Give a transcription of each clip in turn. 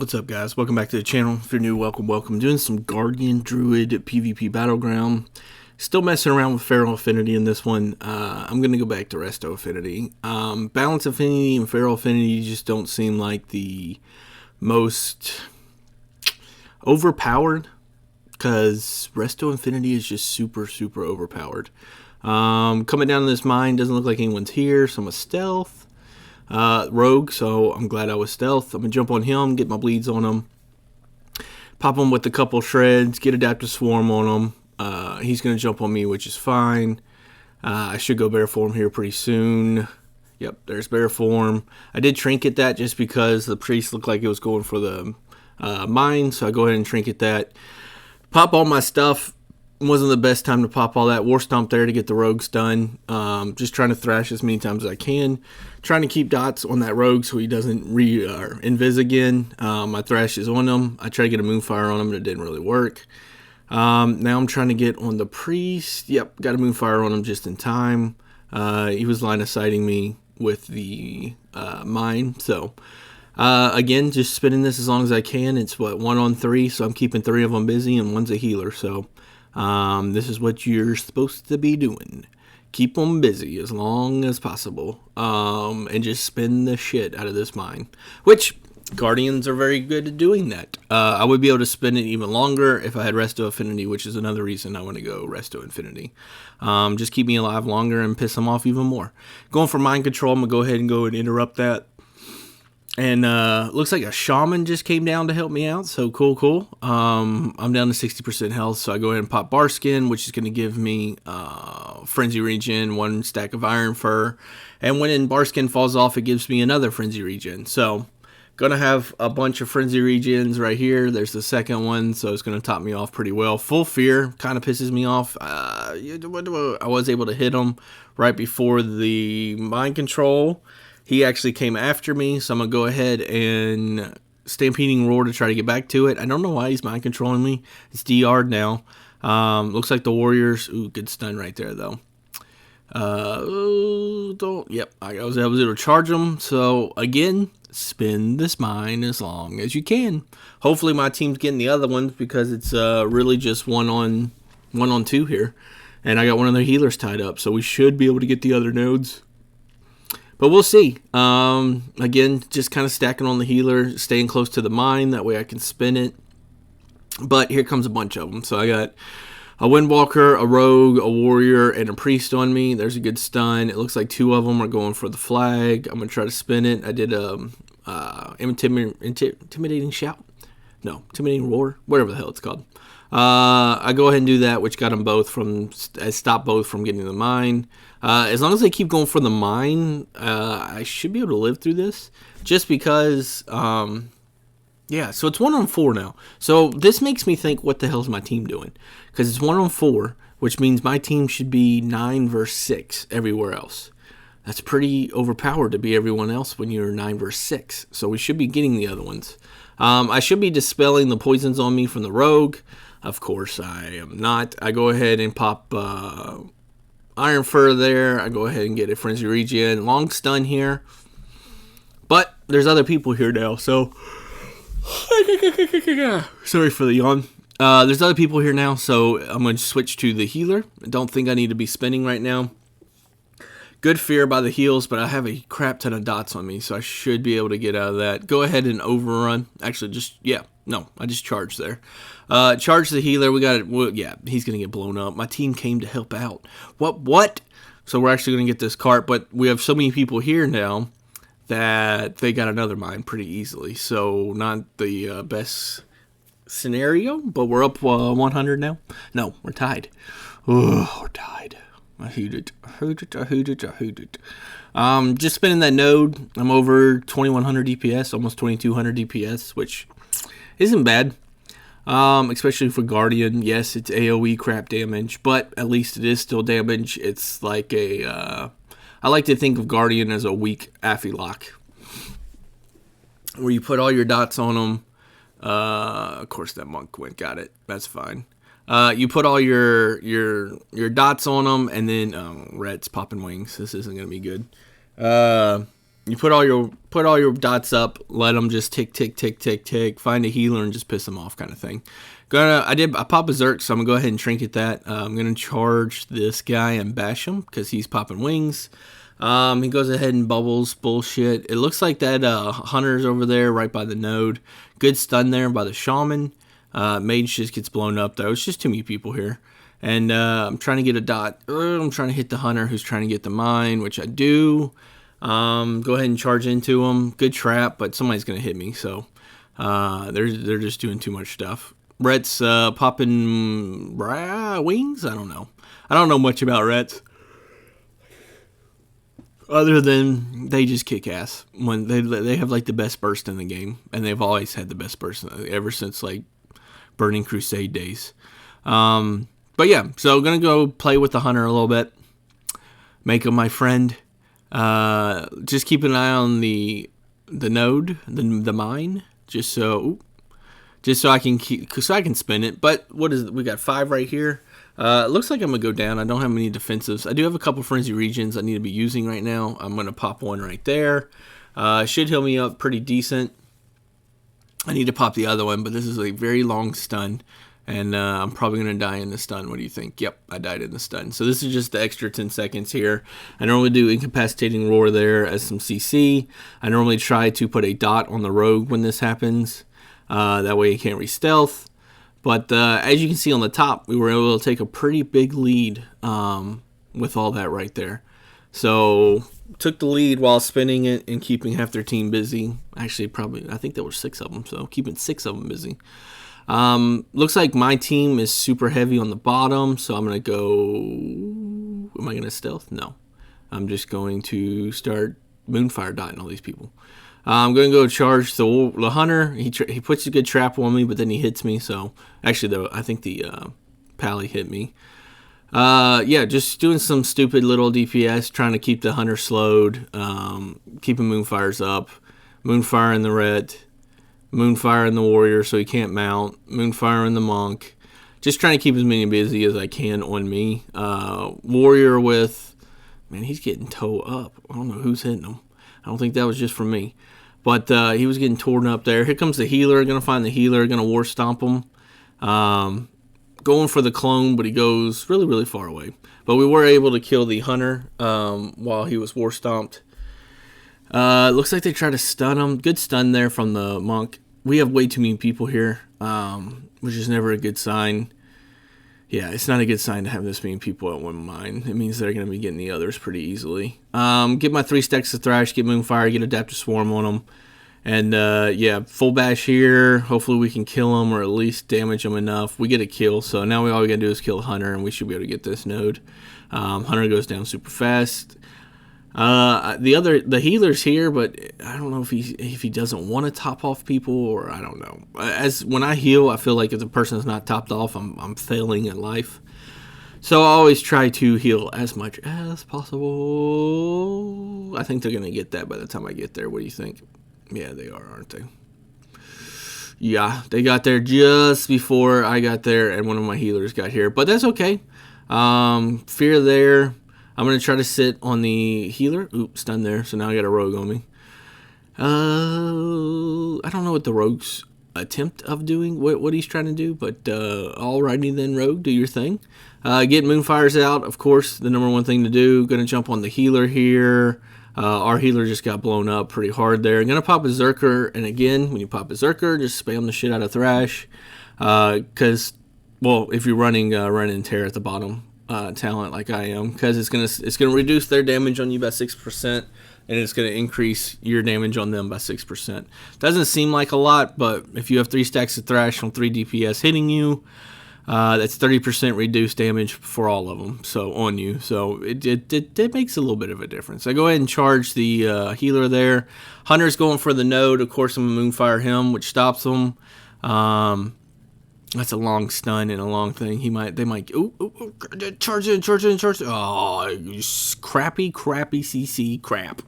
What's up, guys? Welcome back to the channel. If you're new, welcome. Doing some Guardian Druid PvP Battleground. Still messing around with Feral Affinity in this one. I'm going to go back to Resto Affinity. Balance Affinity and Feral Affinity just don't seem like the most overpowered, because Resto Affinity is just super overpowered. Coming down to this mine, doesn't look like anyone's here, so I'm a stealth. Rogue, so I'm glad I was stealth. I'm gonna jump on him, get my bleeds on him, pop him with a couple shreds, get adaptive swarm on him. He's gonna jump on me, which is fine. I should go bear form here pretty soon. Yep, there's bear form. I did trinket that just because the priest looked like it was going for the mine, so I go ahead and trinket that. Pop all my stuff. Wasn't the best time to pop all that. War Stomp there to get the rogues done. Just trying to thrash as many times as I can. Trying to keep dots on that rogue so he doesn't invis again. My thrash is on him. I tried to get a moonfire on him, but it didn't really work. Now I'm trying to get on the priest. Yep, got a moonfire on him just in time. He was line of sighting me with the mine. So again, just spinning this as long as I can. It's what, 1 on 3, so I'm keeping 3 of them busy, and 1's a healer. So this is what you're supposed to be doing. Keep them busy as long as possible, and just spin the shit out of this mine, which Guardians are very good at doing that. I would be able to spin it even longer if I had Resto Affinity, which is another reason I want to go Resto Infinity. Just keep me alive longer and piss them off even more. Going for mind control, I'm going to go ahead and interrupt that. And looks like a shaman just came down to help me out, so cool. I'm down to 60% health, so I go ahead and pop bar skin, which is going to give me frenzy regen, 1 stack of iron fur, and when bar skin falls off, it gives me another frenzy regen. So gonna have a bunch of frenzy regens right here. There's the second one, so it's gonna top me off pretty well. Full fear kind of pisses me off. I was able to hit him right before the mind control. He actually came after me, so I'm going to go ahead and Stampeding Roar to try to get back to it. I don't know why he's mind controlling me. It's DR'd now. Looks like the Warriors... Ooh, good stun right there, though. Yep, I was able to charge him. So, again, spin this mine as long as you can. Hopefully my team's getting the other ones, because it's really just 1 on 2 here. And I got one of their healers tied up, so we should be able to get the other nodes. But we'll see. Again, just kind of stacking on the healer, staying close to the mine. That way I can spin it. But here comes a bunch of them. So I got a Windwalker, a Rogue, a Warrior, and a Priest on me. There's a good stun. It looks like 2 of them are going for the flag. I'm going to try to spin it. I did a intimidating shout. No, intimidating roar. Whatever the hell it's called. I go ahead and do that, which got them both from... I stopped both from getting the mine. As long as they keep going for the mine, I should be able to live through this. Just because, yeah, so it's 1 on 4 now. So this makes me think, what the hell is my team doing? Because it's 1 on 4, which means my team should be 9 versus 6 everywhere else. That's pretty overpowered to be everyone else when you're 9 versus 6. So we should be getting the other ones. I should be dispelling the poisons on me from the Rogue. Of course, I am not. I go ahead and pop... Iron Fur there. I go ahead and get a Frenzy Regen. Long stun here. But there's other people here now, so... Sorry for the yawn. There's other people here now, so I'm going to switch to the healer. I don't think I need to be spinning right now. Good fear by the heals, but I have a crap ton of dots on me, so I should be able to get out of that. Go ahead and overrun. Actually, I just charged there. Charge the healer. We got it. Well, yeah, he's going to get blown up. My team came to help out. What? So we're actually going to get this cart, but we have so many people here now that they got another mine pretty easily. So not the best scenario, but we're up 100 now. No, we're tied. Oh, we're tied. I hate it. Just spinning that node. I'm over 2100 DPS, almost 2200 DPS, which isn't bad. Especially for Guardian. Yes, it's AoE crap damage, but at least it is still damage. It's like I like to think of Guardian as a weak Affy-lock, where you put all your dots on them. Of course, that monk got it. That's fine. You put all your dots on them, and then Red's popping wings. This isn't gonna be good. You put all your dots up, let them just tick tick tick tick tick. Find a healer and just piss them off, kind of thing. I pop Berserk, so I'm gonna go ahead and trinket that. I'm gonna charge this guy and bash him because he's popping wings. He goes ahead and bubbles bullshit. It looks like that hunter's over there right by the node. Good stun there by the shaman. Mage just gets blown up though. It's just too many people here. And I'm trying to get a dot. I'm trying to hit the hunter who's trying to get the mine, which I do. Go ahead and charge into him. Good trap, but somebody's going to hit me. So they're just doing too much stuff. Rhett's popping wings? I don't know. I don't know much about Rhett's. Other than they just kick ass. When they have like the best burst in the game. And they've always had the best burst ever since like Burning Crusade days. But yeah, so gonna go play with the hunter a little bit. Make him my friend. Just keep an eye on the node, the mine, just so I can spin it. But we got 5 right here. It looks like I'm gonna go down. I don't have many defensives. I do have a couple frenzy regions I need to be using right now. I'm gonna pop one right there. Should heal me up pretty decent. I need to pop the other one, but this is a very long stun. And I'm probably going to die in the stun. What do you think? Yep, I died in the stun. So this is just the extra 10 seconds here. I normally do Incapacitating Roar there as some CC. I normally try to put a dot on the rogue when this happens. That way he can't re-stealth. But as you can see on the top, we were able to take a pretty big lead with all that right there. So took the lead while spinning it and keeping half their team busy. Actually, I think there were 6 of them, so keeping 6 of them busy. Looks like my team is super heavy on the bottom, so I'm going to go... Am I going to stealth? No. I'm just going to start Moonfire dotting all these people. I'm going to go charge the hunter. He puts a good trap on me, but then he hits me, so... Actually, though, I think the pally hit me. Yeah, just doing some stupid little DPS, trying to keep the hunter slowed, keeping Moonfires up, Moonfire in the red... Moonfire in the warrior so he can't mount. Moonfire in the monk. Just trying to keep as many busy as I can on me. Warrior with... Man, he's getting toe up. I don't know who's hitting him. I don't think that was just for me. But he was getting torn up there. Here comes the healer. Going to find the healer. Going to war stomp him. Going for the clone, but he goes really, really far away. But we were able to kill the hunter while he was war stomped. Looks like they tried to stun him. Good stun there from the monk. We have way too many people here, which is never a good sign. Yeah, it's not a good sign to have this many people at one mine. It means they're going to be getting the others pretty easily. Get my 3 stacks of Thrash, get Moonfire, get Adaptive Swarm on them. And, yeah, full bash here. Hopefully we can kill them or at least damage them enough. We get a kill, so now all we got to do is kill Hunter, and we should be able to get this node. Hunter goes down super fast. The healer's here, but I don't know if he doesn't want to top off people, or I don't know. When I heal, I feel like if the person's not topped off, I'm failing at life. So I always try to heal as much as possible. I think they're gonna get that by the time I get there. What do you think? Yeah, they are, aren't they? Yeah, they got there just before I got there, and one of my healers got here, but that's okay. Fear there. I'm going to try to sit on the healer. Oops, stun there. So now I got a rogue on me. I don't know what the rogue's attempt of doing, what he's trying to do. But alrighty then, rogue, do your thing. Get Moonfires out, of course, the number one thing to do. Going to jump on the healer here. Our healer just got blown up pretty hard there. I'm going to pop a Zerker. And again, when you pop a Zerker, just spam the shit out of Thrash. Because, well, if you're running Run and Tear at the bottom, talent like I am, because it's gonna reduce their damage on you by 6%, and it's gonna increase your damage on them by 6%. Doesn't seem like a lot, but if you have 3 stacks of Thrash on 3 DPS hitting you, that's 30% reduced damage for all of them. So on you, so it makes a little bit of a difference. I go ahead and charge the healer there. Hunter's going for the node. Of course, I'm gonna Moonfire him, which stops him. That's a long stun and a long thing. They might. Charge in. Oh, crappy CC crap.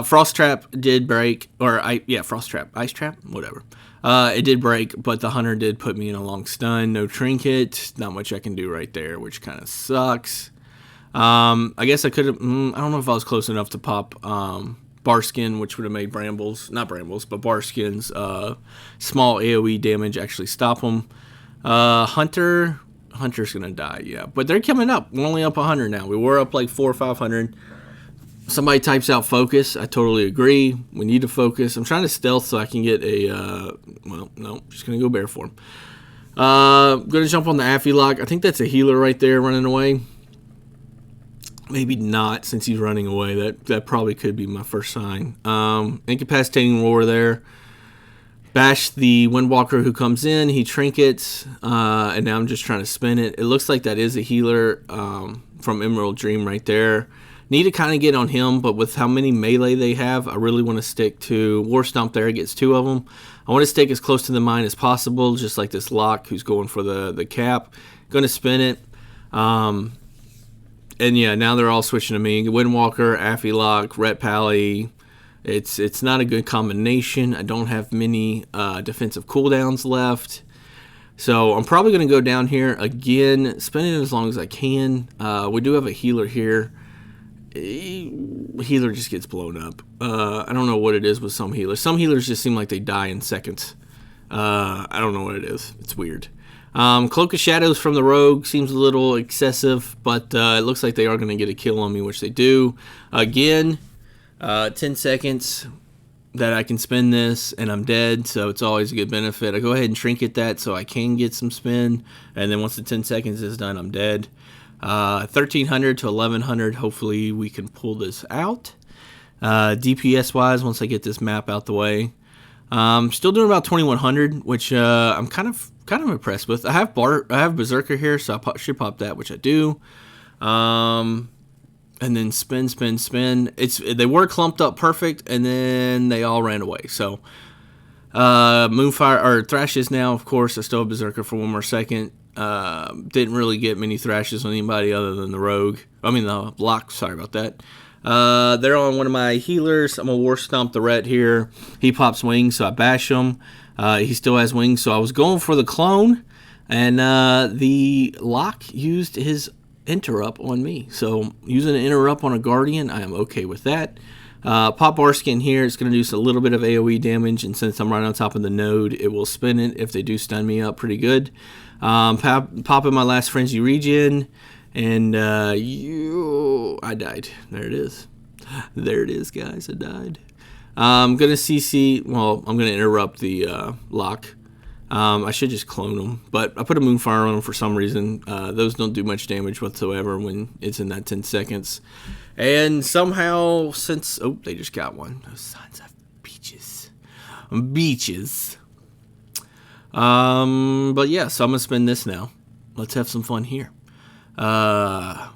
Frost Trap did break, Frost Trap, Ice Trap, whatever. It did break, but the hunter did put me in a long stun. No trinket, not much I can do right there, which kind of sucks. I guess I could have. I don't know if I was close enough to pop Barskin, which would have made Brambles, not Brambles, but Barskin's small AoE damage actually stop them. Hunter's gonna die, yeah. But they're coming up. We're only up 100 now. We were up like 400 or 500. Somebody types out focus. I totally agree. We need to focus. I'm trying to stealth so I can get a. Well, no, just gonna go bear form. Gonna jump on the Affy-Lock. I think that's a healer right there running away. Maybe not, since he's running away. That probably could be my first sign. Incapacitating Roar there. Bash the Windwalker who comes in. He trinkets. And now I'm just trying to spin it. It looks like that is a healer from Emerald Dream right there. Need to kind of get on him, but with how many melee they have, I really want to stick to War Stomp there. It gets 2 of them. I want to stick as close to the mine as possible, just like this Lock who's going for the cap. Going to spin it. And yeah, now they're all switching to me. Windwalker, Affy-Lock, Ret Pally. It's not a good combination. I don't have many defensive cooldowns left. So I'm probably going to go down here again, spin it as long as I can. We do have a healer here. Healer just gets blown up. I don't know what it is with some healers. Some healers just seem like they die in seconds. I don't know what it is. It's weird. Cloak of Shadows from the Rogue seems a little excessive, but it looks like they are going to get a kill on me, which they do. Again, 10 seconds that I can spin this, and I'm dead, so it's always a good benefit. I go ahead and trinket that so I can get some spin, and then once the 10 seconds is done, I'm dead. 1300 to 1100, hopefully we can pull this out. DPS wise, once I get this map out the way, still doing about 2100, which I'm kind of impressed with. I have Berserker here, so I should pop that, which I do. And then spin. They were clumped up perfect, and then they all ran away. So Moonfire or Thrashes now, of course. I still have Berserker for one more second. Didn't really get many thrashes on anybody other than the Rogue. I mean the Lock, sorry about that. They're on one of my healers. I'm gonna War Stomp the Ret here. He pops wings, so I bash him. He still has wings, so I was going for the clone, and the Lock used his interrupt on me. So using an interrupt on a Guardian, I am okay with that. Pop Barskin here. It's going to do a little bit of AoE damage, and since I'm right on top of the node, it will spin it if they do stun me up pretty good. Popping my last Frenzy Regen, and I died. There it is. There it is, guys. I died. I'm going to CC. Well, I'm going to interrupt the Lock. I should just clone them, but I put a Moonfire on them for some reason. Those don't do much damage whatsoever when it's in that 10 seconds. And somehow, since... Oh, they just got one. Those sons of beaches. Beaches. But yeah, so I'm going to spend this now. Let's have some fun here. I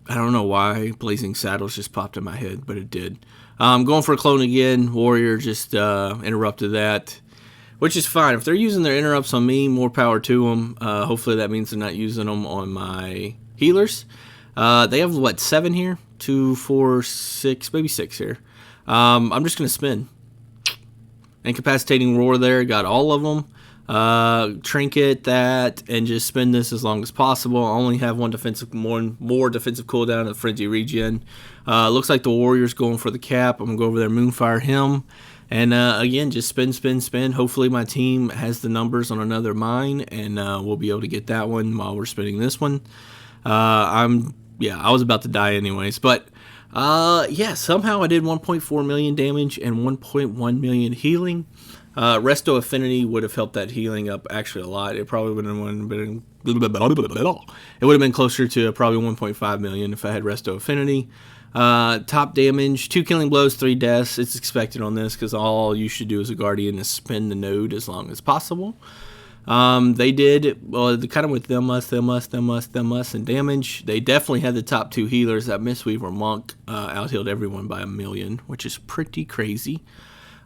don't know why Blazing Saddles just popped in my head, but it did. I'm going for a clone again. Warrior just interrupted that, which is fine. If they're using their interrupts on me, more power to them. Hopefully that means they're not using them on my healers. They have, what, 7 here? 2, 4, 6, maybe 6 here. I'm just going to spin. Incapacitating Roar there, got all of them. Trinket that, and just spin this as long as possible. I only have one more defensive cooldown of Frenzy Regen. Looks like the Warrior's going for the cap. I'm going to go over there, Moonfire him. And again, just spin. Hopefully my team has the numbers on another mine, and we'll be able to get that one while we're spinning this one. I was about to die anyways, but somehow I did 1.4 million damage and 1.1 million healing. Resto Affinity would have helped that healing up actually a lot. It probably would have been closer to probably 1.5 million if I had Resto Affinity. Top damage, 2 killing blows, 3 deaths. It's expected on this because all you should do as a Guardian is spin the node as long as possible. They did, well, kind of with them us, and damage. They definitely had the top 2 healers. That Mistweaver Monk out-healed everyone by 1 million, which is pretty crazy.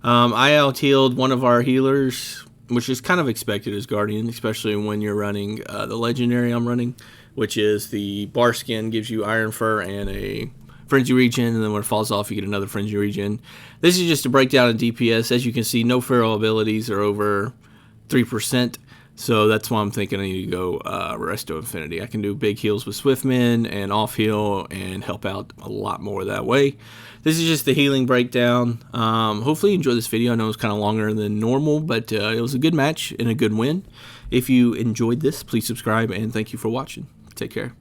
I out-healed one of our healers, which is kind of expected as Guardian, especially when you're running the Legendary I'm running, which is the Barskin, gives you Iron Fur and a Frenzy Regen, and then when it falls off, you get another Frenzy Regen. This is just a breakdown of DPS. As you can see, no feral abilities are over 3%. So that's why I'm thinking I need to go Resto Infinity. I can do big heals with Swiftmen and off heal and help out a lot more that way. This is just the healing breakdown. Hopefully you enjoyed this video. I know it was kind of longer than normal, but it was a good match and a good win. If you enjoyed this, please subscribe and thank you for watching. Take care.